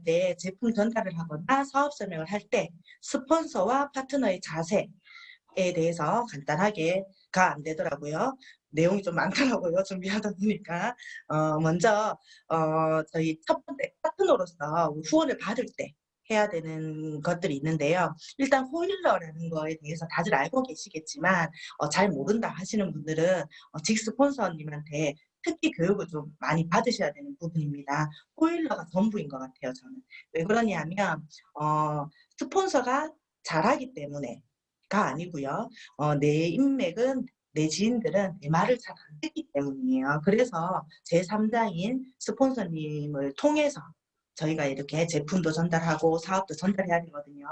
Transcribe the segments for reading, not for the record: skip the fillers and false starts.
때 제품 전달을 하거나 사업 설명을 할 때 스폰서와 파트너의 자세에 대해서 간단하게가 안 되더라고요. 내용이 좀 많더라고요. 준비하다 보니까. 먼저 저희 첫 번째 파트너로서 후원을 받을 때 해야 되는 것들이 있는데요. 일단 호일러라는 거에 대해서 다들 알고 계시겠지만 잘 모른다 하시는 분들은 직스폰서님한테 특히 교육을 좀 많이 받으셔야 되는 부분입니다. 호일러가 전부인 것 같아요, 저는. 왜 그러냐면 스폰서가 잘하기 때문에가 아니고요. 내 인맥은 내 지인들은 내 말을 잘 안 듣기 때문이에요. 그래서 제3자인 스폰서님을 통해서 저희가 이렇게 제품도 전달하고 사업도 전달해야 되거든요.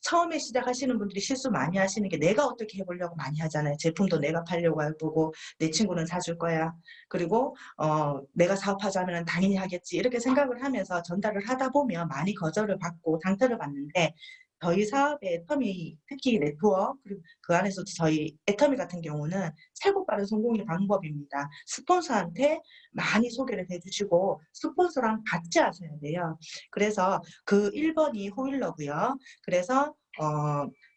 처음에 시작하시는 분들이 실수 많이 하시는 게 내가 어떻게 해보려고 많이 하잖아요. 제품도 내가 팔려고 해보고 내 친구는 사줄 거야. 그리고 내가 사업하자면 당연히 하겠지. 이렇게 생각을 하면서 전달을 하다 보면 많이 거절을 받고 상처를 받는데 저희 사업의 애터미 특히 네트워크 그리고 그 안에서도 저희 애터미 같은 경우는 최고 빠른 성공의 방법입니다. 스폰서한테 많이 소개를 해주시고 스폰서랑 같이 하셔야 돼요. 그래서 그 1번이 호일러고요. 그래서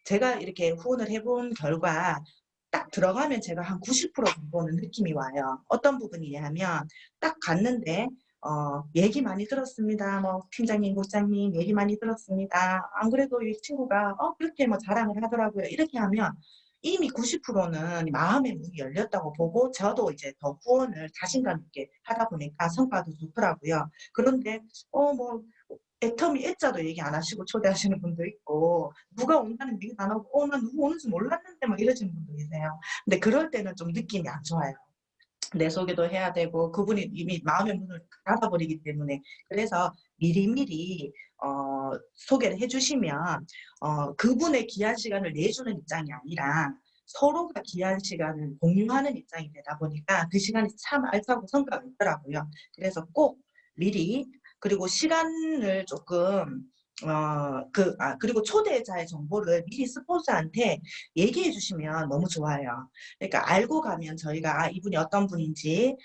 제가 이렇게 후원을 해본 결과 딱 들어가면 제가 한 90% 정도는 느낌이 와요. 어떤 부분이냐면 딱 갔는데 얘기 많이 들었습니다. 뭐 팀장님, 국장님 얘기 많이 들었습니다. 안 그래도 이 친구가 그렇게 뭐 자랑을 하더라고요. 이렇게 하면 이미 90%는 마음의 문이 열렸다고 보고 저도 이제 더 후원을 자신감 있게 하다 보니까 성과도 좋더라고요. 그런데 뭐 애터미 애자도 얘기 안 하시고 초대하시는 분도 있고 누가 온다는 얘기 안 하고 나 누구 오는지 몰랐는데 막 이러시는 분도 계세요. 근데 그럴 때는 좀 느낌이 안 좋아요. 내 소개도 해야 되고 그분이 이미 마음의 문을 닫아버리기 때문에 그래서 미리미리 소개를 해주시면 그분의 귀한 시간을 내주는 입장이 아니라 서로가 귀한 시간을 공유하는 입장이 되다 보니까 그 시간이 참 알차고 성과가 있더라고요. 그래서 꼭 미리 그리고 시간을 조금 그리고 초대자의 정보를 미리 스폰서한테 얘기해 주시면 너무 좋아요. 그러니까 알고 가면 저희가 이분이 어떤 분인지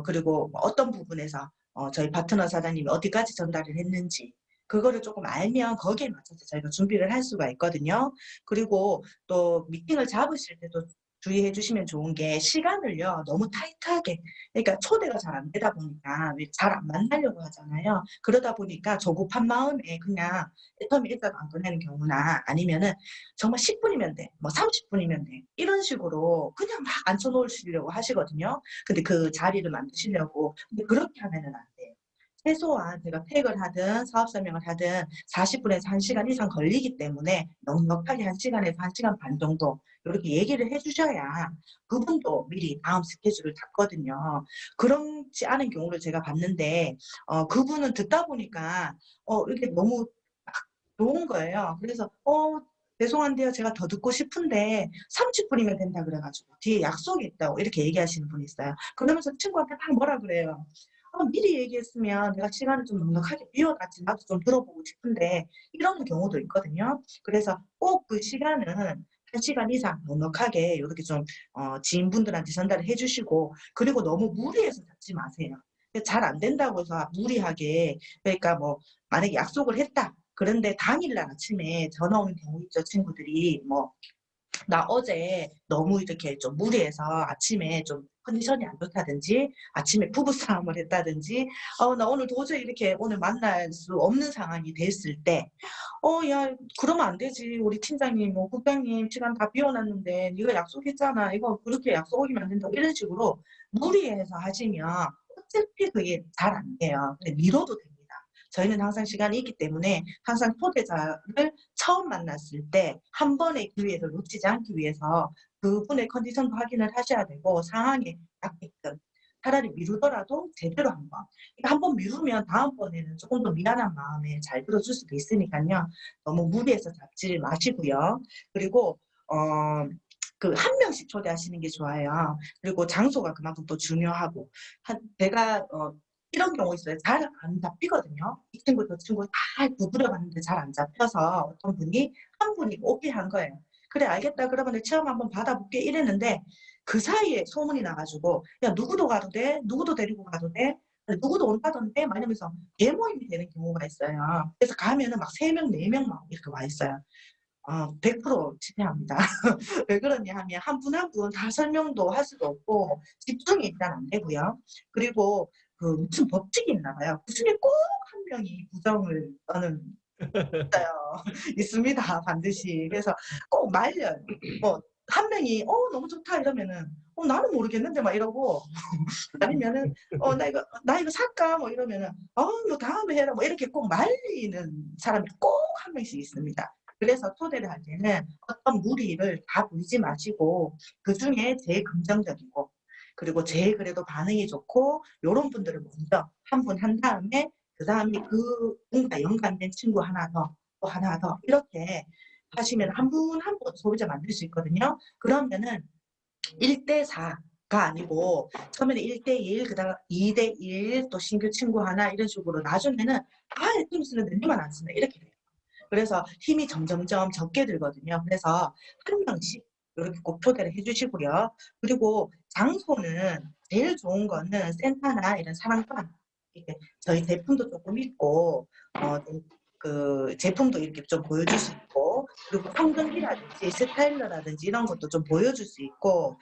그리고 어떤 부분에서 저희 파트너 사장님이 어디까지 전달을 했는지 그거를 조금 알면 거기에 맞춰서 저희가 준비를 할 수가 있거든요. 그리고 또 미팅을 잡으실 때도 주의해 주시면 좋은 게 시간을요 너무 타이트하게 그러니까 초대가 잘 안 되다 보니까 잘 안 만나려고 하잖아요. 그러다 보니까 조급한 마음에 그냥 애터미 일단 안 꺼내는 경우나 아니면은 정말 10분이면 돼. 뭐 30분이면 돼. 이런 식으로 그냥 막 앉혀 놓으시려고 하시거든요. 근데 그 자리를 만드시려고. 근데 그렇게 하면은 안 돼요. 최소한 제가 팩을 하든 사업 설명을 하든 40분에서 1시간 이상 걸리기 때문에 넉넉하게 1시간에서 1시간 반 정도 이렇게 얘기를 해 주셔야 그분도 미리 다음 스케줄을 잡거든요. 그렇지 않은 경우를 제가 봤는데 그분은 듣다 보니까 이렇게 너무 막 좋은 거예요. 그래서 죄송한데요. 제가 더 듣고 싶은데 30분이면 된다 그래 가지고 뒤에 약속이 있다고 이렇게 얘기하시는 분이 있어요. 그러면서 친구한테 막 뭐라 그래요. 미리 얘기했으면 내가 시간을 좀 넉넉하게 비워놨지 나도 좀 들어보고 싶은데 이런 경우도 있거든요. 그래서 꼭 그 시간은 1시간 이상 넉넉하게 이렇게 좀 지인분들한테 전달을 해 주시고 그리고 너무 무리해서 잡지 마세요. 잘 안 된다고 해서 무리하게 그러니까 뭐 만약에 약속을 했다. 그런데 당일날 아침에 전화 오는 경우 있죠, 친구들이. 뭐 나 어제 너무 이렇게 좀 무리해서 아침에 좀 컨디션이 안 좋다든지 아침에 부부싸움을 했다든지 나 오늘 도저히 이렇게 오늘 만날 수 없는 상황이 됐을 때 야 그러면 안 되지. 우리 팀장님 뭐 국장님 시간 다 비워 놨는데 네가 약속했잖아. 이거 그렇게 약속 어기면 안 된다. 이런 식으로 무리해서 하시면 어차피 그게 잘 안 돼요. 근데 미뤄도 됩니다. 저희는 항상 시간이 있기 때문에 항상 초대자를 처음 만났을 때 한 번의 기회를 놓치지 않기 위해서 그분의 컨디션도 확인을 하셔야 되고 상황에 맞게끔 차라리 미루더라도 제대로 한 번. 그러니까 한 번 미루면 다음번에는 조금 더 미안한 마음에 잘 들어줄 수도 있으니까요. 너무 무리해서 잡지 마시고요. 그리고 그 한 명씩 초대하시는 게 좋아요. 그리고 장소가 그만큼 또 중요하고 제가 이런 경우 있어요. 잘 안 잡히거든요. 이 친구 저 친구 다 두드려 봤는데 잘 안 잡혀서 어떤 분이 한 분이 오케이 한 거예요. "그래 알겠다. 그러면 내 체험 한번 받아 볼게." 이랬는데 그 사이에 소문이 나 가지고 "야 누구도 가도 돼? 누구도 데리고 가도 돼?" 누구도 온다던데 막 이러면서 대모임이 되는 경우가 있어요. 그래서 가면은 막 3명, 4명 막 이렇게 와 있어요. 100% 실패합니다. 왜 그러냐 하면 한 분 한 분 다 설명도 할 수도 없고 집중이 일단 안 되고요. 그리고 그 무슨 법칙이 있나 봐요. 그중에 꼭 한 명이 부정을 떠는 있어요. 있습니다, 반드시. 그래서 꼭 말려요. 뭐 한 명이 너무 좋다." 이러면은 나는 모르겠는데." 막 이러고 아니면은 나 이거 살까?" 뭐 이러면은 뭐 다음에 해라." 뭐 이렇게 꼭 말리는 사람이 꼭 한 명씩 있습니다. 그래서 초대를 할 때는 어떤 무리를 다 부리지 마시고 그중에 제일 긍정적이고 그리고 제일 그래도 반응이 좋고 요런 분들을 먼저 한 분 한 다음에 그다음에 그분과 연관된 친구 하나 더, 또 하나 더 이렇게 하시면 한 분 한 분 소비자 만들 수 있거든요. 그러면은 1대 4가 아니고 처음에는 1대 1, 그다음 2대 1, 또 신규 친구 하나 이런 식으로 나중에는 팀 쓰는데 니만 안 쓴다 이렇게 돼요. 그래서 힘이 점점점 적게 들거든요. 그래서 한 명씩 이렇게 꼭 초대를 해 주시고요. 그리고 장소는 제일 좋은 거는 센터나 이런 사랑방 이렇게 저희 제품도 쪼끔 있고 좀 그 제품도 이렇게 좀 보여줄 수 있고 그리고 성경기라든지 스타일러라든지 이런 것도 좀 보여줄 수 있고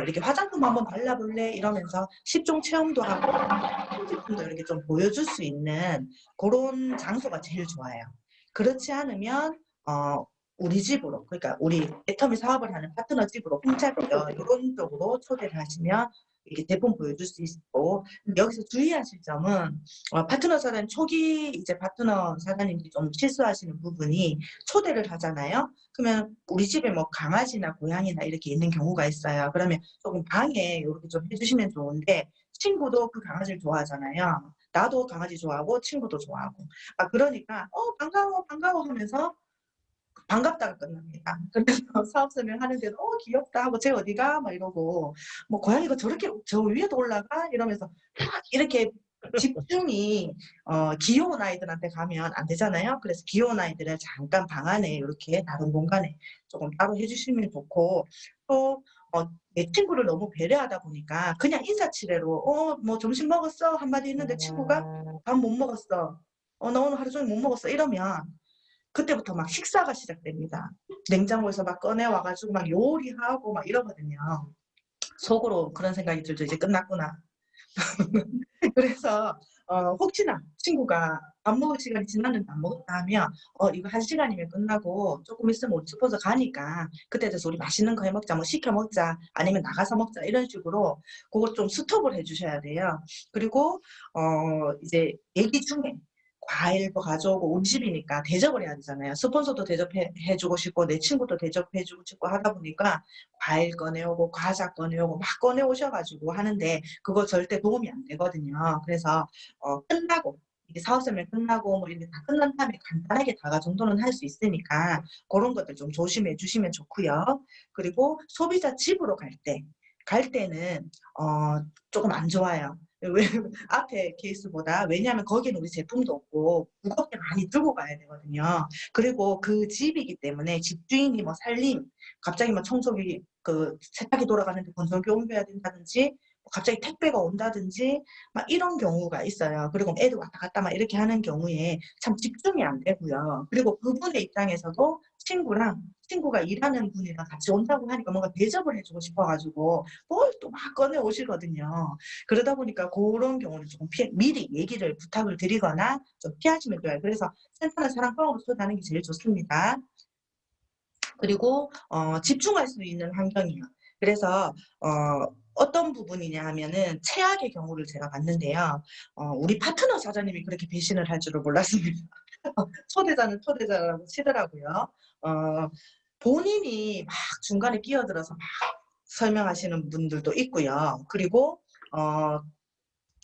이렇게 "화장품 한번 발라 볼래?" 이러면서 십종 체험도 하고 제품도 이렇게 좀 보여줄 수 있는 고런 장소가 제일 좋아요. 그렇지 않으면 우리 집으로 그러니까 우리 애터미 사업을 하는 파트너 집으로 홍차병 요런 쪽으로 초대를 하시면 이렇게 제품 보여줄 수 있고 여기서 주의하실 점은 파트너 사장님 초기 이제 파트너 사장님들이 좀 실수하시는 부분이 초대를 하잖아요. 그러면 우리 집에 뭐 강아지나 고양이나 이렇게 있는 경우가 있어요. 그러면 쪼금 방해 요렇게 좀 해 주시면 좋은데 친구도 그 강아지를 좋아하잖아요. 나도 강아지 좋아하고 친구도 좋아하고. 그러니까 반가워, 반가워." 하면서 반갑다가 끝납니다. 그래서 사업 설명하는데도 귀엽다." 하고 "쟤 어디가?" 막 이러고 뭐 "고양이가 저렇게 저 위에도 올라가?" 이러면서 막 이렇게 집중이 귀여운 아이들한테 가면 안 되잖아요. 그래서 귀여운 아이들을 잠깐 방 안에 요렇게 다른 공간에 쪼금 따로 해 주시면 좋고 또 내 친구를 너무 배려하다 보니까 그냥 인사치레로 뭐 점심 먹었어?" 한마디 했는데 친구가 "밥 못 먹었어." 나 오늘 하루 종일 못 먹었어." 이러면 그때부터 막 식사가 시작됩니다. 냉장고에서 막 꺼내 와 가지고 막 요리하고 막 이러거든요. 속으로 그런 생각이 들죠. '이제 끝났구나.' 그래서 혹시나 친구가 밥 먹을 시간이 지났는데 안 먹었다 하면 이거 1 시간이면 끝나고 쪼끔 있으면 우리 스폰서 가니까 그때 돼서 우리 맛있는 거 해 먹자. 뭐 시켜 먹자. 아니면 나가서 먹자. 이런 식으로 고거 좀 스톱을 해 주셔야 돼요. 그리고 이제 얘기 중에 과일도 가져오고 우리 집이니까 대접을 해야 되잖아요. 스폰서도 대접해 주고 싶고 내 친구도 대접해 주고 싶고 하다 보니까 과일 꺼내 오고 과자 꺼내 오고 막 꺼내 오셔 가지고 하는데 그거 절대 도움이 안 되거든요. 그래서 끝나고 이게 사업 설명 끝나고 뭐 이렇게 다 끝난 다음에 간단하게 다가 정도는 할 수 있으니까 고런 것들 좀 조심해 주시면 좋고요. 그리고 소비자 집으로 갈 때는 쪼금 안 좋아요. 왜냐면 앞에 케이스보다 왜냐하면 거기는 우리 제품도 없고 무겁게 많이 들고 가야 되거든요. 그리고 그 집이기 때문에 집주인이 뭐 살림 갑자기 뭐 청소기 세탁기 돌아가는데 건조기 옮겨야 된다든지 뭐 갑자기 택배가 온다든지 막 이런 경우가 있어요. 그리고 애들 왔다 갔다 막 이렇게 하는 경우에 참 집중이 안 되고요. 그리고 그분의 입장에서도 친구가 일하는 분이랑 같이 온다고 하니까 뭔가 대접을 해 주고 싶어 가지고 뭘 또 막 꺼내 오시거든요. 그러다 보니까 고런 경우는 쪼금 미리 얘기를 부탁을 드리거나 좀 피하시면 좋아요. 그래서 센터나 사랑방으로 초대하는 게 제일 좋습니다. 그리고 집중할 수 있는 환경이요. 그래서 어떤 부분이냐 하면은 최악의 경우를 제가 봤는데요. 우리 파트너 사장님이 그렇게 배신을 할 줄을 몰랐습니다. 초대자는 초대자라고 치더라고요. 어 본인이 막 중간에 끼어들어서 막 설명하시는 분들도 있고요. 그리고 어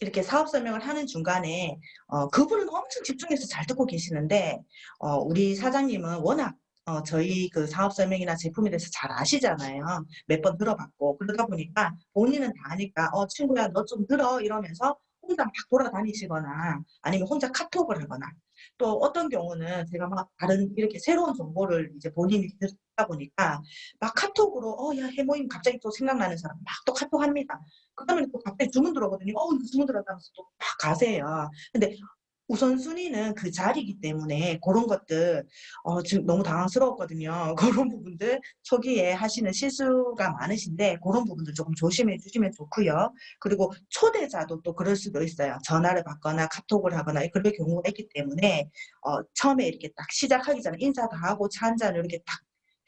이렇게 사업 설명을 하는 중간에 그분은 엄청 집중해서 잘 듣고 계시는데 우리 사장님은 워낙 저희 그 사업 설명이나 제품에 대해서 잘 아시잖아요. 몇 번 들어봤고. 그러다 보니까 본인은 다 아니까 친구야 너 좀 들어." 이러면서 혼자 막 돌아다니시거나 아니면 혼자 카톡을 하거나 또 어떤 경우는 제가 막 다른 이렇게 새로운 정보를 이제 본인이 듣다 보니까 막 카톡으로 야 해모임 갑자기 또 생각나는 사람 막 또 카톡합니다. 그러면 또 갑자기 주문 들어오거든요. 주문 들어왔다면서 또 막 가세요. 근데 우선순위는 그 자리이기 때문에 고런 것들 지금 너무 당황스러웠거든요. 고런 부분들 초기에 하시는 실수가 많으신데 고런 부분들 조금 조심해 주시면 좋고요. 그리고 초대자도 또 그럴 수도 있어요. 전화를 받거나 카톡을 하거나 그럴 경우가 있기 때문에 처음에 이렇게 딱 시작하기 전에 인사도 하고 차 한 잔을 이렇게 딱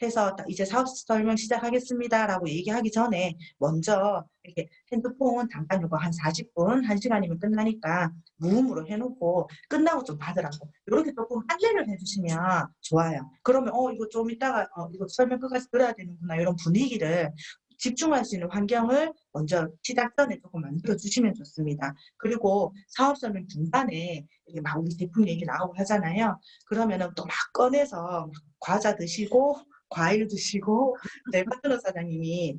해서 딱 "이제 사업 설명 시작하겠습니다."라고 얘기하기 전에 먼저 이렇게 핸드폰 잠깐 요거 한 40분, 1 시간이면 끝나니까 무음으로 해 놓고 끝나고 좀 받으라고 요렇게 쪼끔 안내를 해 주시면 좋아요. 그러면 이거 좀 이따가 이거 설명 끝까지 들어야 되는구나 요런 분위기를 집중할 수 있는 환경을 먼저 시작 전에 쪼끔 만들어 주시면 좋습니다. 그리고 사업 설명 중간에 이렇게 막 우리 제품 얘기 나오고 하잖아요. 그러면은 또 막 꺼내서 막 과자 드시고 과일 드시고 저희 파트너 사장님이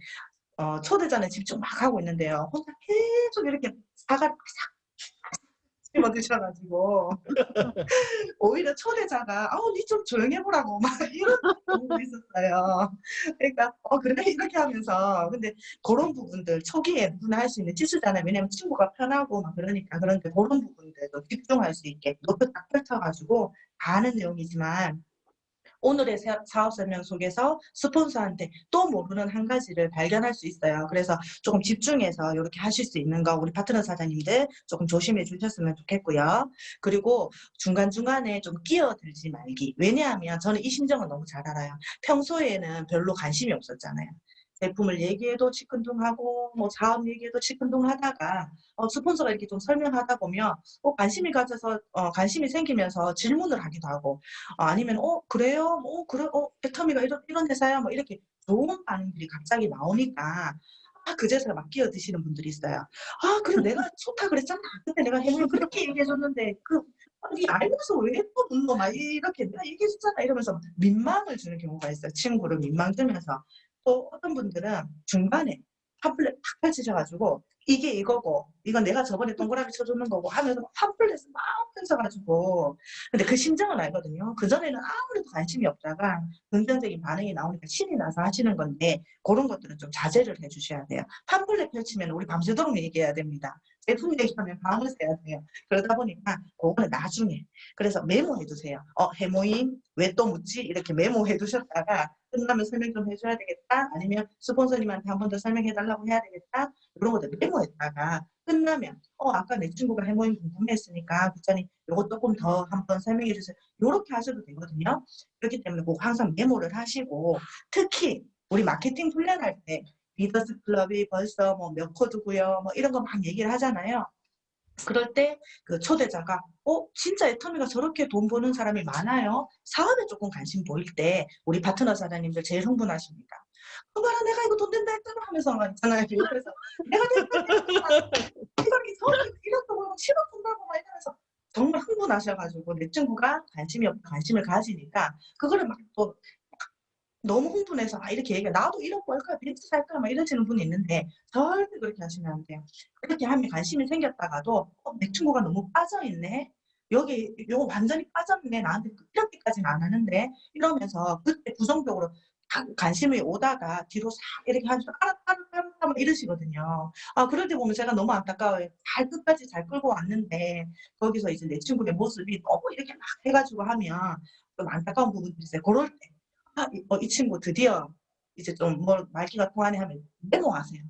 초대자는 집중 막 하고 있는데요. 혼자 계속 이렇게 사과를 싹 씹어 드셔 가지고 오히려 초대자가 "아우 니 좀 조용히 해 보라고." 막 이런 경우도 있었어요. 그러니까 그래?" 이렇게 하면서 근데 고런 부분들 초기에 누구나 할 수 있는 실수잖아요. 왜냐면 친구가 편하고 막 그러니까. 그런데 고런 부분들도 집중할 수 있게 노트 딱 펼쳐 가지고 다 아는 내용이지만 오늘의 사업 설명 속에서 스폰서한테 또 모르는 한 가지를 발견할 수 있어요. 그래서 조금 집중해서 요렇게 하실 수 있는 거 우리 파트너 사장님들 조금 조심해 주셨으면 좋겠고요. 그리고 중간중간에 좀 끼어들지 말기. 왜냐하면 저는 이 심정을 너무 잘 알아요. 평소에는 별로 관심이 없었잖아요. 제품을 얘기해도 시큰둥하고 뭐 사업 얘기해도 시큰둥하다가 스폰서가 이렇게 좀 설명하다 보면 관심이 가져서 관심이 생기면서 질문을 하기도 하고 아니면 그래요? 그래 애터미가 이런 회사야?" 뭐 이렇게 좋은 반응들이 갑자기 나오니까 그제서야 막 끼어드시는 분들이 있어요. 그래 내가 좋다 그랬잖아. 그때 내가 해물 그렇게 얘기해 줬는데 니 알면서 왜 또 묻노?" 막 이렇게 "내가 얘기해 줬잖아." 이러면서 민망을 주는 경우가 있어요. 친구를 민망 주면서. 또 어떤 분들은 중간에 팜플렛 탁 펼치셔 가지고 "이게 이거고 이건 내가 저번에 동그라미 쳐 줬는 거고." 하면서 막 팜플렛을 막 펼쳐 가지고 근데 그 심정은 알거든요. 그전에는 아무래도 관심이 없다가 긍정적인 반응이 나오니까 신이 나서 하시는 건데 고런 것들은 좀 자제를 해 주셔야 돼요. 팜플렛 펼치면 우리 밤새도록 얘기해야 됩니다. 제품 얘기하면 밤을 새야 돼요. 그러다 보니까 고거는 나중에 그래서 메모해 두세요. "해모임 왜 또 묻지?" 이렇게 메모해 두셨다가 "끝나면 설명 좀 해 줘야 되겠다." 아니면 "스폰서님한테 한 번 더 설명해 달라고 해야 되겠다." 이런 것들 메모했다가 끝나면 아까 내 친구가 해모임 궁금해했으니까 부장님 요거 쪼끔 더 한번 설명해 주세요." 요렇게 하셔도 되거든요. 그렇기 때문에 꼭 항상 메모를 하시고 특히 우리 마케팅 훈련할 때 리더스 클럽이 벌써 뭐 몇 코드고요. 뭐 이런 거 막 얘기를 하잖아요. 그럴 때 그 초대자가 진짜 애터미가 저렇게 돈 버는 사람이 많아요?" 사업에 쪼끔 관심 보일 때 우리 파트너 사장님들 제일 흥분하십니다. "그 봐라 내가 이거 돈 된다 했잖아." 하면서 막 있잖아요. 옆에서 "내가 된다 했잖아. 이거를 저렇게 이렇게 벌고 10억 번다고." 막 이러면서 정말 흥분하셔 가지고 내 친구가 관심이 없다 관심을 가지니까 그거를 막 또 너무 흥분해서 막 이렇게 얘기해 "나도 1억 벌 거야. 벤츠 살 거야." 막 이러시는 분이 있는데 절대 그렇게 하시면 안 돼요. 그렇게 하면 관심이 생겼다가도 '내 친구가 너무 빠져 있네. 여기 요거 완전히 빠졌네. 나한테 이렇게까지는 안 하는데.' 이러면서 그때 부정적으로 관심이 오다가 뒤로 싹 이렇게 하면서 "알았다, 알았다, 알았다." 막 이러시거든요. 그럴 때 보면 제가 너무 안타까워요. 잘 끝까지 잘 끌고 왔는데 거기서 이제 내 친구의 모습이 너무 이렇게 막 해 가지고 하면 좀 안타까운 부분들이 있어요. 고럴 때 이 친구 드디어 이제 좀 뭐 말귀가 통하네 하면 메모하세요.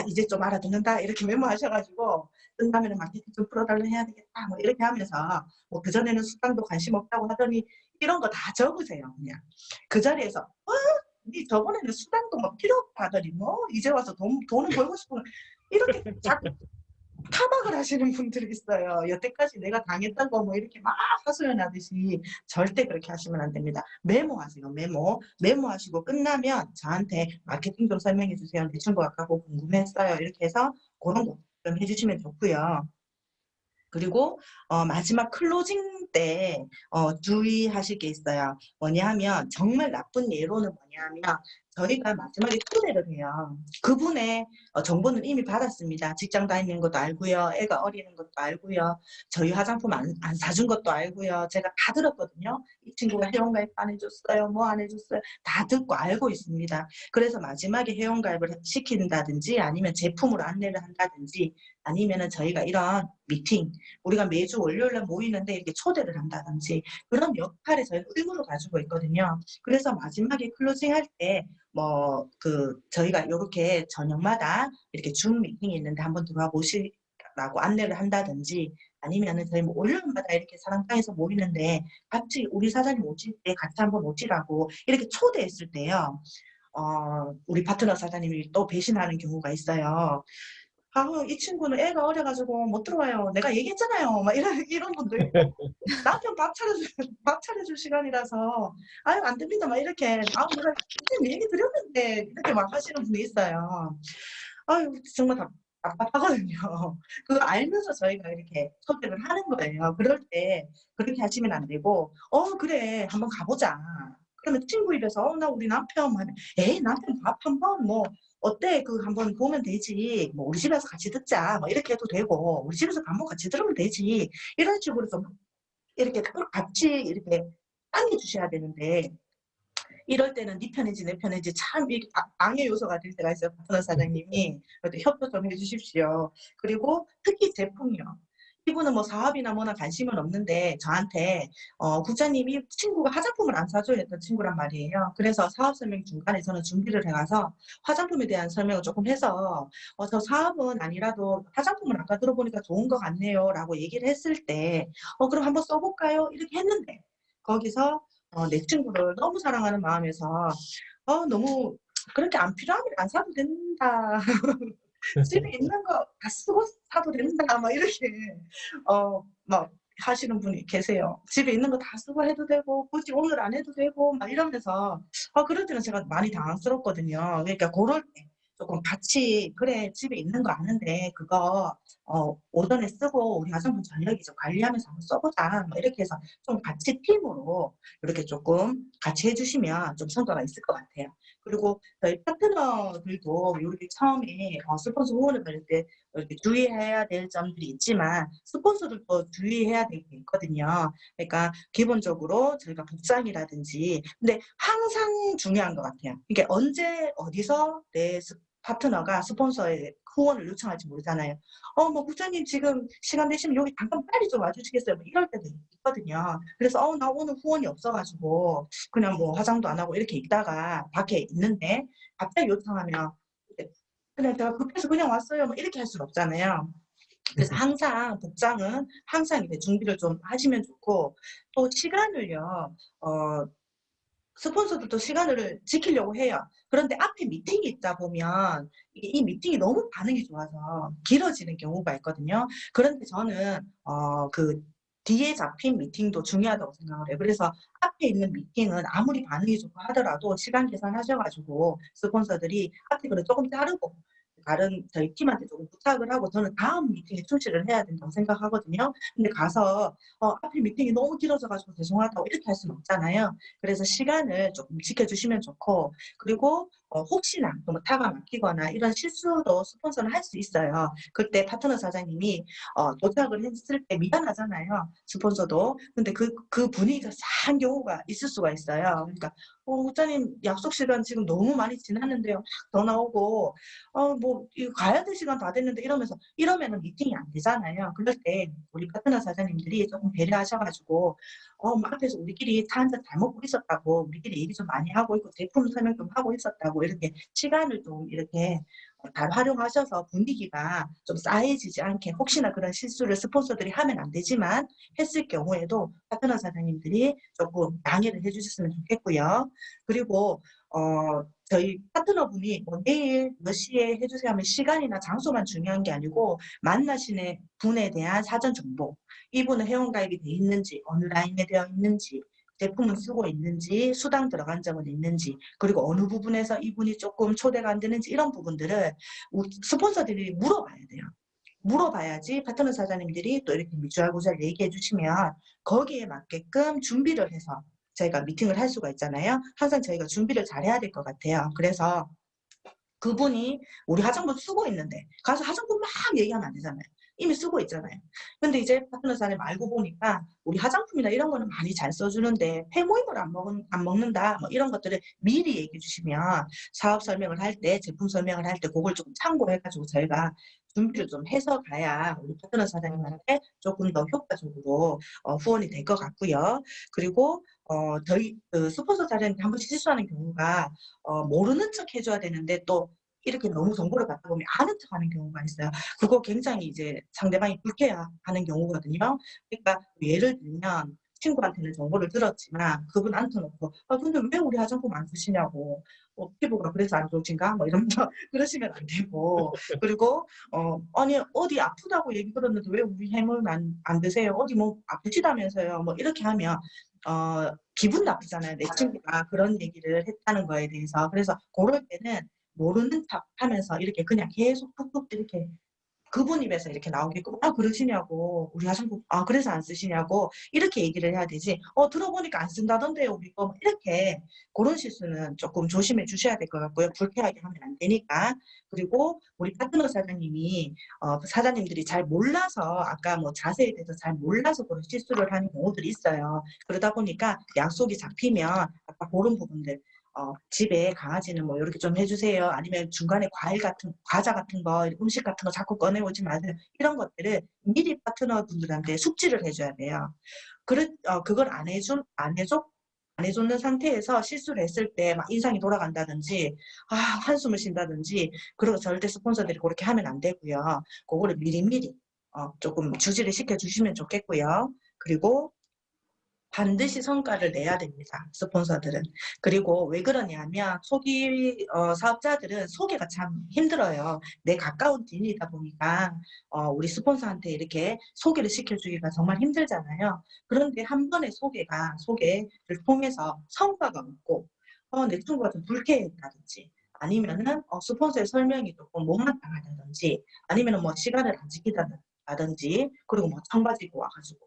'이제 좀 알아듣는다.' 이렇게 메모하셔 가지고 끝나면은 '마케팅 좀 풀어달라 해야 되겠다.' 뭐 이렇게 하면서 뭐 그전에는 수당도 관심 없다고 하더니 이런 거 다 적으세요 그냥. 그 자리에서 니 저번에는 수당도 뭐 필요 없다 하더니 뭐 이제 와서 돈은 벌고 싶으면" 이렇게 자꾸 타박을 하시는 분들이 있어요. 여태까지 내가 당했던 거 뭐 이렇게 막 하소연하듯이 절대 그렇게 하시면 안 됩니다. 메모하세요, 메모. 메모하시고 끝나면 저한테 "마케팅 좀 설명해 주세요. 내 친구가 아까 그거 궁금해했어요." 이렇게 해서 고런 거 좀 해 주시면 좋고요. 그리고 마지막 클로징 때 주의하실 게 있어요. 뭐냐 하면 정말 나쁜 예로는 뭐냐 하면 저희가 마지막에 초대를 해요. 그분의 정보는 이미 받았습니다. 직장 다니는 것도 알고요. 애가 어리는 것도 알고요. 저희 화장품 안 사준 것도 알고요. 제가 다 들었거든요. 이 친구가 회원가입 안 해줬어요. 뭐 안 해줬어요. 다 듣고 알고 있습니다. 그래서 마지막에 회원가입을 시킨다든지 아니면 제품으로 안내를 한다든지 아니면은 저희가 이런 미팅, 우리가 매주 월요일에 모이는데 이렇게 초대를 한다든지 그런 역할을 저희가 의무로 가지고 있거든요. 그래서 마지막에 클로징 할 때 저희가 요렇게 저녁마다 이렇게 줌 미팅이 있는데 한번 들어와 보시라고 안내를 한다든지 아니면은 저희 뭐 월요일마다 이렇게 사랑방에서 모이는데 같이 우리 사장님 오실 때 같이 한번 오시라고 이렇게 초대했을 때요. 우리 파트너 사장님이 또 배신하는 경우가 있어요. "아우 이 친구는 애가 어려 가지고 못 들어와요. 내가 얘기했잖아요." 막 이런 분도 있고 남편 밥 차려줄 시간이라서 "아유 안 됩니다." 막 이렇게 "아우 내가 선생님 얘기 드렸는데." 이렇게 막 하시는 분이 있어요. 아유 정말 답답하거든요. 그거 알면서 저희가 이렇게 초대를 하는 거예요. 그럴 때 그렇게 하시면 안 되고 그래. 한번 가 보자." 그러면 친구 입에서 나 우리 남편." 뭐 하면 "에이 남편 밥 한번 뭐 어때? 한번 보면 되지. 뭐 우리 집에서 같이 듣자." 뭐 이렇게 해도 되고 "우리 집에서 한번 같이 들으면 되지." 이런 식으로 좀 이렇게 같이 이렇게 당겨 주셔야 되는데 이럴 때는 네 편인지 내 편인지 참 이게 방해 요소가 될 때가 있어요, 파트너 사장님이. 그럴 때 협조 좀 해 주십시오. 그리고 특히 제품이요. 이분은 뭐 사업이나 뭐나 관심은 없는데 저한테 "국장님이 친구가 화장품을 안 사줘요." 했던 친구란 말이에요. 그래서 사업 설명 중간에 저는 준비를 해 가서 화장품에 대한 설명을 쪼끔 해서 "저 사업은 아니라도 화장품을 아까 들어보니까 좋은 것 같네요."라고 얘기를 했을 때 그럼 한번 써 볼까요?" 이렇게 했는데 거기서 내 친구를 너무 사랑하는 마음에서 너무 "그렇게 안 필요하면 안 사도 된다. 집에 있는 거 다 쓰고 사도 된다." 막 이렇게 막 하시는 분이 계세요. 집에 있는 거 다 쓰고 해도 되고 굳이 오늘 안 해도 되고 막 이러면서 그럴 때는 제가 많이 당황스럽거든요. 그러니까 고럴 때 쪼끔 같이 "그래 집에 있는 거 아는데 그거 오전에 쓰고 우리 화장품 저녁에 좀 관리하면서 한번 써 보자." 뭐 이렇게 해서 좀 같이 팀으로 이렇게 쪼끔 같이 해 주시면 좀 성과가 있을 것 같아요. 그리고 저희 파트너들도 요렇게 처음에 스폰서 후원을 받을 때 이렇게 주의해야 될 점들이 있지만 스폰서들도 주의해야 될 게 있거든요. 그러니까 기본적으로 저희가 복장이라든지 근데 항상 중요한 것 같아요. 이게 언제 어디서 내 파트너가 스폰서의 후원을 요청할지 모르잖아요. 뭐 "국장님 지금 시간 되시면 여기 잠깐 빨리 좀 와 주시겠어요?" 뭐 이럴 때도 있거든요. 그래서 나 오늘 후원이 없어 가지고 그냥 뭐 화장도 안 하고 이렇게 있다가 밖에 있는데 갑자기 요청하면 이제 "그냥 제가 급해서 그냥 왔어요." 뭐 이렇게 할 수는 없잖아요. 그래서 항상 복장은 항상 이렇게 준비를 좀 하시면 좋고 또 시간을요. 어 스폰서들도 시간을 지키려고 해요. 그런데 앞에 미팅이 있다 보면 이게 이 미팅이 너무 반응이 좋아서 길어지는 경우가 있거든요. 그런데 저는 뒤에 잡힌 미팅도 중요하다고 생각을 해요. 그래서 앞에 있는 미팅은 아무리 반응이 좋고 하더라도 시간 계산하셔 가지고 스폰서들이 앞에 거는 쪼금 자르고 다른 저희 팀한테 조금 부탁을 하고 저는 다음 미팅에 충실을 해야 된다고 생각하거든요. 근데 가서 앞에 미팅이 너무 길어져 가지고 죄송하다고 이렇게 할 수는 없잖아요. 그래서 시간을 조금 지켜 주시면 좋고 그리고 혹시나 뭐 타가 막히거나 이런 실수도 스폰서는 할 수 있어요. 그때 파트너 사장님이 도착을 했을 때 미안하잖아요, 스폰서도. 근데 그 분위기가 싸한 경우가 있을 수가 있어요. 그러니까 "국장님 약속 시간 지금 너무 많이 지났는데요." 막 전화 오고 뭐 이거 가야 될 시간 다 됐는데 이러면은 미팅이 안 되잖아요. 그럴 때 우리 파트너 사장님들이 쪼끔 배려하셔 가지고 뭐 앞에서 우리끼리 차 한 잔 잘 먹고 있었다고, 우리끼리 얘기 좀 많이 하고 있고 제품 설명 좀 하고 있었다고 이렇게 시간을 좀 이렇게 잘 활용하셔서 분위기가 좀 싸해지지 않게 혹시나 그런 실수를 스폰서들이 하면 안 되지만 했을 경우에도 파트너 사장님들이 쪼끔 양해를 해 주셨으면 좋겠고요. 그리고 저희 파트너분이 뭐 "내일 몇 시에 해 주세요." 하면 시간이나 장소만 중요한 게 아니고 만나시는 분에 대한 사전 정보, 이분은 회원가입이 돼 있는지, 어느 라인에 되어 있는지, 제품을 쓰고 있는지, 수당 들어간 적은 있는지, 그리고 어느 부분에서 이분이 쪼끔 초대가 안 되는지 이런 부분들을 스폰서들이 물어봐야 돼요. 물어봐야지 파트너 사장님들이 또 이렇게 미주알고잘 얘기해 주시면 거기에 맞게끔 준비를 해서 저희가 미팅을 할 수가 있잖아요. 항상 저희가 준비를 잘해야 될 것 같아요. 그래서 그분이 우리 화장품 쓰고 있는데 가서 화장품 막 얘기하면 안 되잖아요. 이미 쓰고 있잖아요. 근데 이제 파트너 사람이 알고 보니까 우리 화장품이나 이런 거는 많이 잘 써주는데 폐모임을 안 먹는다 뭐 이런 것들을 미리 얘기해 주시면 사업 설명을 할 때, 제품 설명을 할 때 그걸 조금 참고해가지고 저희가 준비를 좀 해서 가야 우리 파트너 사장님한테 조금 더 효과적으로 후원이 될 것 같고요. 그리고 저희 그 스폰서 자리는 한 번씩 실수하는 경우가 모르는 척 해줘야 되는데 또 이렇게 너무 정보를 받다 보면 아는 척하는 경우가 있어요. 그거 굉장히 이제 상대방이 불쾌해하는 경우거든요. 그러니까 예를 들면 친구한테는 정보를 들었지만 그분한테 놓고 근데 왜 우리 화장품 안 쓰시냐고 피부가 그래서 안 좋으신가? 뭐 이러면서 그러시면 안 되고 그리고 아니 어디 아프다고 얘기 들었는데 왜 우리 해물 안 드세요? 어디 뭐 아프시다면서요? 뭐 이렇게 하면 기분 나쁘잖아요. 내 친구가 그런 얘기를 했다는 거에 대해서. 그래서 그럴 때는 모르는 척 하면서 이렇게 그냥 계속 툭툭 이렇게 그분 입에서 이렇게 나오게끔 그러시냐고 우리 화장품 그래서 안 쓰시냐고 이렇게 얘기를 해야 되지 들어보니까 안 쓴다던데요 우리 거 이렇게 그런 실수는 조금 조심해 주셔야 될 것 같고요. 불쾌하게 하면 안 되니까. 그리고 우리 파트너 사장님이 사장님들이 잘 몰라서 아까 뭐 자세에 대해서 잘 몰라서 그런 실수를 하는 경우들이 있어요. 그러다 보니까 약속이 잡히면 아까 그런 부분들 집에 강아지는 뭐 이렇게 좀 해주세요. 아니면 중간에 과자 같은 거, 음식 같은 거 자꾸 꺼내오지 마세요. 이런 것들을 미리 파트너분들한테 숙지를 해줘야 돼요. 그걸 안 해줬는 상태에서 실수를 했을 때 막 인상이 돌아간다든지, 한숨을 쉰다든지, 그리고 절대 스폰서들이 그렇게 하면 안 되고요. 그거를 미리미리 조금 주지를 시켜주시면 좋겠고요. 그리고 반드시 성과를 내야 됩니다. 스폰서들은. 그리고 왜 그러냐면 사업자들은 소개가 참 힘들어요. 내 가까운 지인이다 보니까 우리 스폰서한테 이렇게 소개를 시켜주기가 정말 힘들잖아요. 그런데 한 번의 소개를 통해서 성과가 없고 내 친구가 좀 불쾌했다든지 아니면은 스폰서의 설명이 조금 못마땅하다든지 아니면은 뭐 시간을 안 지키다든지 그리고 뭐 청바지 입고 와가지고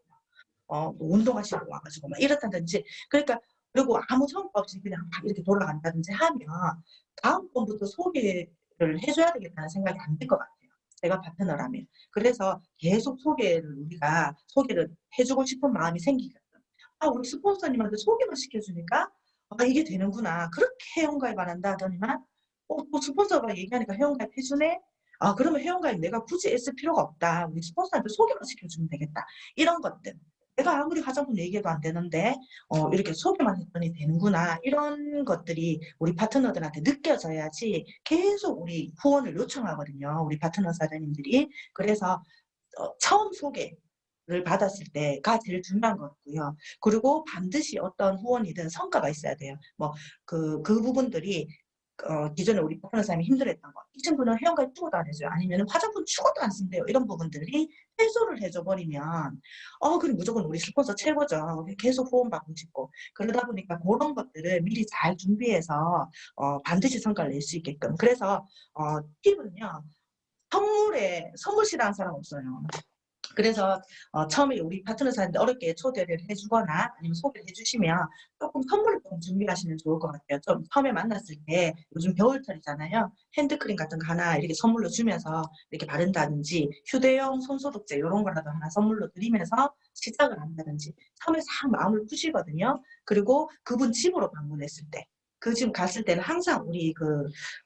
뭐 운동하시고 와가지고 막 이렇다든지 그러니까 그리고 아무 성과 없이 그냥 막 이렇게 돌아간다든지 하면 다음번부터 소개를 해줘야 되겠다는 생각이 안 들 것 같아요. 제가 파트너라면. 그래서 계속 우리가 소개를 해주고 싶은 마음이 생기거든. 우리 스폰서님한테 소개만 시켜주니까 이게 되는구나. 그렇게 회원가입 안 한다 하더니만 또 스폰서가 얘기하니까 회원가입 해주네? 그러면 회원가입 내가 굳이 애쓸 필요가 없다. 우리 스폰서한테 소개만 시켜주면 되겠다. 이런 것들. 내가 아무리 화장품 얘기해도 안 되는데 이렇게 소개만 했더니 되는구나. 이런 것들이 우리 파트너들한테 느껴져야지 계속 우리 후원을 요청하거든요. 우리 파트너 사장님들이. 그래서 처음 소개를 받았을 때가 제일 중요한 것 같고요. 그리고 반드시 어떤 후원이든 성과가 있어야 돼요. 뭐 그 부분들이 기존에 우리 파트너 사람이 힘들었던 거. 이 친구는 회원가입 추구도 안 해줘요. 아니면 화장품 추구도 안 쓴대요. 이런 부분들이 해소를 해줘버리면 그럼 무조건 우리 스폰서 최고죠. 계속 후원받고 싶고. 그러다 보니까 그런 것들을 미리 잘 준비해서 반드시 성과를 낼 수 있게끔. 그래서 팁은요. 선물 싫어하는 사람 없어요. 그래서 처음에 우리 파트너 사는데 어렵게 초대를 해주거나 아니면 소개를 해주시면 조금 선물을 좀 준비하시면 좋을 것 같아요. 좀 처음에 만났을 때 요즘 겨울철이잖아요. 핸드크림 같은 거 하나 이렇게 선물로 주면서 이렇게 바른다든지 휴대용 손소독제 이런 거라도 하나 선물로 드리면서 시작을 한다든지 처음에 싹 마음을 푸시거든요. 그리고 그분 집으로 방문했을 때 그 집 갔을 때는 항상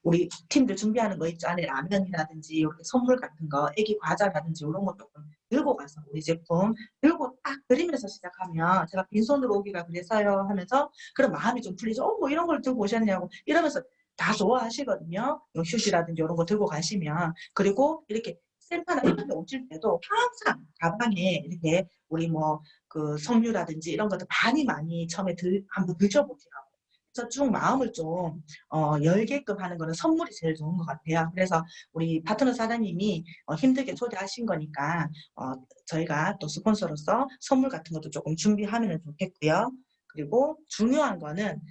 우리 팀들 준비하는 거 있죠. 안에 라면이라든지 이렇게 선물 같은 거, 애기 과자라든지 이런 거 조금 들고 가서 우리 제품 들고 딱 드리면서 시작하면 제가 빈손으로 오기가 그래서요 하면서 그런 마음이 좀 풀리죠. 뭐 이런 걸 들고 오셨냐고 이러면서 다 좋아하시거든요. 휴지라든지 이런 거 들고 가시면. 그리고 이렇게 센터나 이런 데 오실 때도 항상 가방에 이렇게 우리 뭐 그 섬유라든지 이런 것들 많이 처음에 한번 드셔보시라고. 그래서 쭉 마음을 좀 열게끔 하는 거는 선물이 제일 좋은 것 같아요. 그래서 우리 파트너 사장님이 힘들게 초대하신 거니까 저희가 또 스폰서로서 선물 같은 것도 조금 준비하면 좋겠고요. 그리고 중요한 거는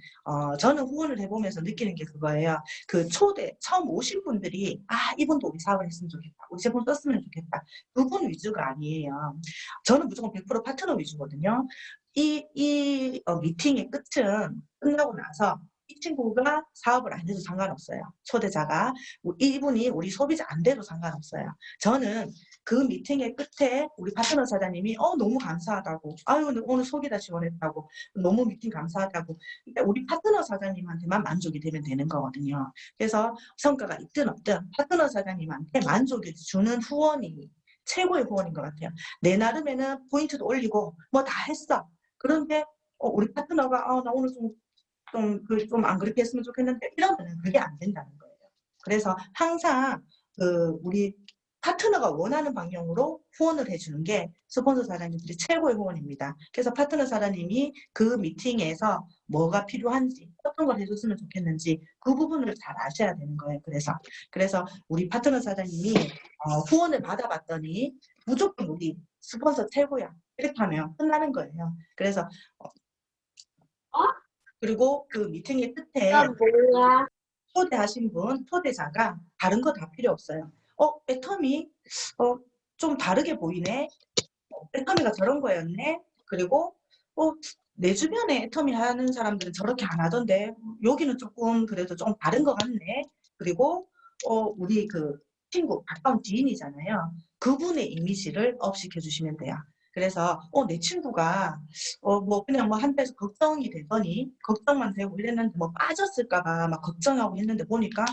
저는 후원을 해보면서 느끼는 게 그거예요. 그 처음 오신 분들이 이분도 우리 사업을 했으면 좋겠다. 우리 제품 썼으면 좋겠다. 그분 위주가 아니에요. 저는 무조건 100% 파트너 위주거든요. 이 미팅의 끝은 끝나고 나서 이 친구가 사업을 안 해도 상관없어요. 초대자가. 이분이 우리 소비자 안 돼도 상관없어요. 저는 그 미팅의 끝에 우리 파트너 사장님이 너무 감사하다고, 아유 오늘 속이 다 시원했다고, 너무 미팅 감사하다고, 그러니까 우리 파트너 사장님한테만 만족이 되면 되는 거거든요. 그래서 성과가 있든 없든 파트너 사장님한테 만족을 주는 후원이 최고의 후원인 것 같아요. 내 나름에는 포인트도 올리고 뭐 다 했어. 그런데 우리 파트너가 나 오늘 좀 안 그렇게 했으면 좋겠는데 이러면은 그게 안 된다는 거예요. 그래서 항상 우리 파트너가 원하는 방향으로 후원을 해주는 게 스폰서 사장님들이 최고의 후원입니다. 그래서 파트너 사장님이 그 미팅에서 뭐가 필요한지, 어떤 걸 해줬으면 좋겠는지 그 부분을 잘 아셔야 되는 거예요. 그래서 우리 파트너 사장님이 후원을 받아봤더니 무조건 우리 스폰서 최고야. 이렇게 하면 끝나는 거예요. 그래서 그리고 그 미팅의 끝에 뭐야? 초대하신 분, 초대자가 다른 거 다 필요 없어요. 애터미 좀 다르게 보이네. 애터미가 저런 거였네. 그리고 내 주변에 애터미 하는 사람들은 저렇게 안 하던데 여기는 조금 그래도 좀 다른 것 같네. 그리고 우리 그 친구, 가까운 지인이잖아요. 그분의 이미지를 업시켜 주시면 돼요. 그래서 내 친구가 뭐 그냥 뭐 한때에서 걱정이 되더니 걱정만 되고 이랬는데 뭐 빠졌을까 봐 막 걱정하고 했는데 보니까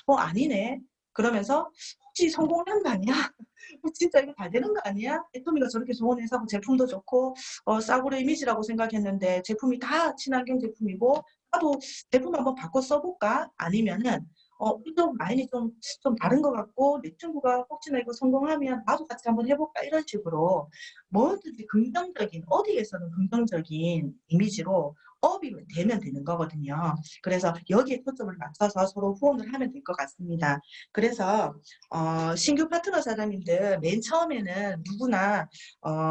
아니네. 그러면서 혹시 성공한 거 아니야? 진짜 이거 잘 되는 거 아니야? 애터미가 저렇게 좋은 회사고 제품도 좋고 싸구려 이미지라고 생각했는데 제품이 다 친환경 제품이고 나도 제품 한번 바꿔 써볼까? 아니면은 이쪽 라인이 좀 다른 것 같고 내 친구가 혹시나 이거 성공하면 나도 같이 한번 해볼까? 이런 식으로 뭐든지 긍정적인 어디에서는 긍정적인 이미지로 업이 되면 되는 거거든요. 그래서 여기에 초점을 맞춰서 서로 후원을 하면 될 것 같습니다. 그래서 신규 파트너 사장님들 맨 처음에는 누구나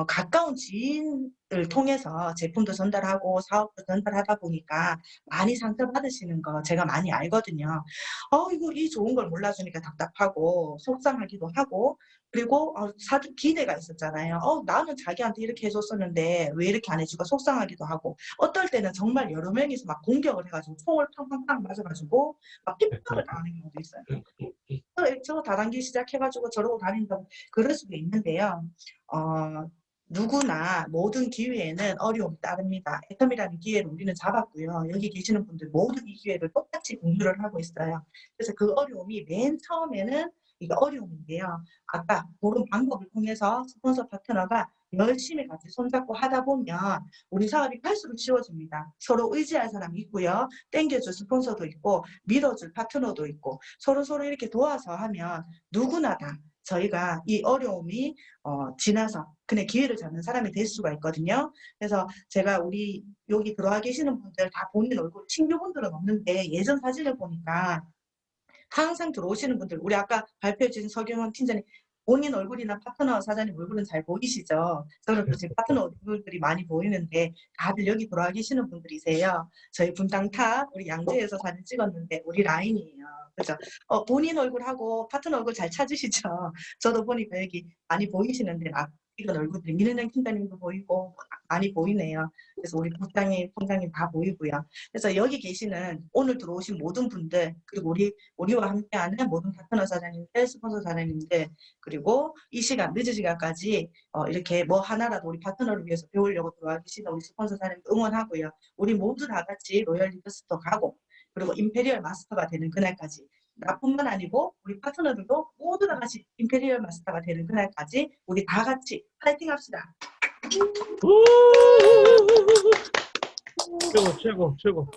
가까운 지인을 통해서 제품도 전달하고 사업도 전달하다 보니까 많이 상처받으시는 거 제가 많이 알거든요. 이거 이 좋은 걸 몰라주니까 답답하고 속상하기도 하고 그리고 기대가 있었잖아요. 나는 자기한테 이렇게 해줬었는데 왜 이렇게 안 해주고 속상하기도 하고 어떨 때는 정말 여러 명이서 막 공격을 해가지고 총을 팡팡팡 맞아가지고 막 핍박을 당하는 경우도 있어요. 저거 다단계 시작해가지고 저러고 다닌다고 그럴 수도 있는데요. 누구나 모든 기회에는 어려움이 따릅니다. 애텀이라는 기회를 우리는 잡았고요. 여기 계시는 분들 모두 이 기회를 똑같이 공유를 하고 있어요. 그래서 그 어려움이 맨 처음에는 이게 어려움인데요. 아까 그런 방법을 통해서 스폰서 파트너가 열심히 같이 손잡고 하다 보면 우리 사업이 갈수록 쉬워집니다. 서로 의지할 사람이 있고요. 땡겨줄 스폰서도 있고 밀어줄 파트너도 있고 서로 이렇게 도와서 하면 누구나 다 저희가 이 어려움이 지나서 그냥 기회를 잡는 사람이 될 수가 있거든요. 그래서 제가 우리 여기 들어와 계시는 분들 다 본인 얼굴 친구분들은 없는데 예전 사진을 보니까 항상 들어오시는 분들 우리 아까 발표해 주신 서경원 팀장님 본인 얼굴이나 파트너 사장님 얼굴은 잘 보이시죠? 저는 또 제 파트너 얼굴들이 많이 보이는데 다들 여기 들어와 계시는 분들이세요. 저희 분당탑 우리 양재에서 사진 찍었는데 우리 라인이에요. 그죠? 본인 얼굴하고 파트너 얼굴 잘 찾으시죠? 저도 보니까 여기 많이 보이시는데 이런 얼굴들이 민은영 팀장님도 보이고 많이 보이네요. 그래서 우리 부장님, 팀장님 다 보이고요. 그래서 여기 계시는 오늘 들어오신 모든 분들 그리고 우리와 함께하는 모든 파트너 사장님들, 스폰서 사장님들 그리고 이 시간 늦은 시간까지 이렇게 뭐 하나라도 우리 파트너를 위해서 배우려고 들어와 계시는 우리 스폰서 사장님 응원하고요. 우리 모두 다 같이 로열 리더스도 가고 그리고 임페리얼 마스터가 되는 그날까지 나뿐만 아니고 우리 파트너들도 모두 다 같이 임페리얼 마스터가 되는 그날까지 우리 다 같이 파이팅 합시다. 최고, 최고, 최고.